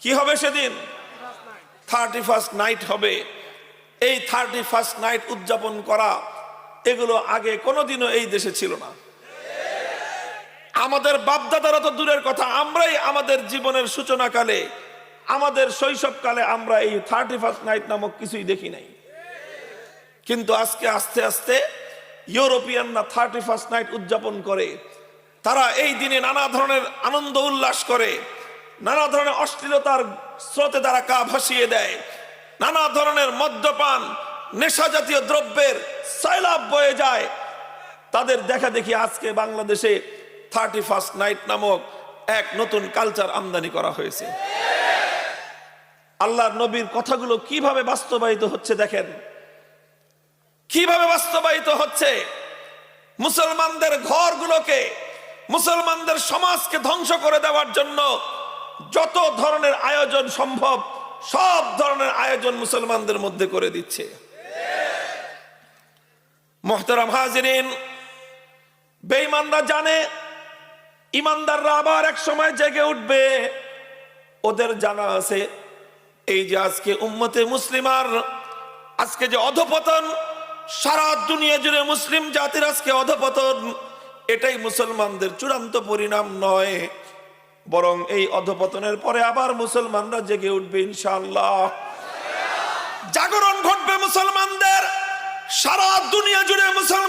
কি হবে সেদিন? 31st নাইট হবে। এই 31st নাইট উদযাপন করা, এগুলো আগে কোনোদিনও এই দেশে ছিল না। আমাদের বাপদাদারা তো দূরের কথা, আমরাই আমাদের জীবনের সূচনাকালে, আমাদের শৈশবকালে আমরা এই 31st নাইট নামক কিছুই দেখি নাই। কিন্তু আজকে আস্তে আস্তে ইউরোপিয়ানরা 31st নাইট উদযাপন করে। তারা এই দিনে নানা ধরনের আনন্দ উল্লাস করে, নানা ধরনের অশ্লীলতার স্রোতে তারা গা ভাসিয়ে দেয়, নানা ধরনের মদ্যপান, নেশা জাতীয় দ্রব্যের সয়লাব বয়ে যায়। তাদের দেখা দেখি আজকে বাংলাদেশে 31st নাইট নামক এক নতুন কালচার আমদানি করা হয়েছে। আল্লাহর নবীর কথাগুলো কিভাবে বাস্তবায়িত হচ্ছে দেখেন, কিভাবে বাস্তবায়িত হচ্ছে। মুসলমানদের ঘরগুলোকে, মুসলমানদের সমাজকে ধ্বংস করে দেওয়ার জন্য যত ধরনের আয়োজন সম্ভব সব ধরনের আয়োজন মুসলমানদের মধ্যে করে দিচ্ছে। মুহতারাম হাজিরিন, বেঈমানরা জানে ইমানদাররা আবার এক সময় জেগে উঠবে। ওদের জানা আছে এই যে আজকে উম্মতে মুসলিমার আজকে যে অধপতন, সারা দুনিয়া জুড়ে মুসলিম জাতির আজকে অধপতন, এটাই মুসলমানদের চূড়ান্ত পরিণাম নয়, বরং এই অধপতনের পরে আবার মুসলমানরা জেগে উঠবে ইনশাআল্লাহ। জাগরণ ঘটবে মুসলমানদের, সারা দুনিয়া জুড়ে মুসলমান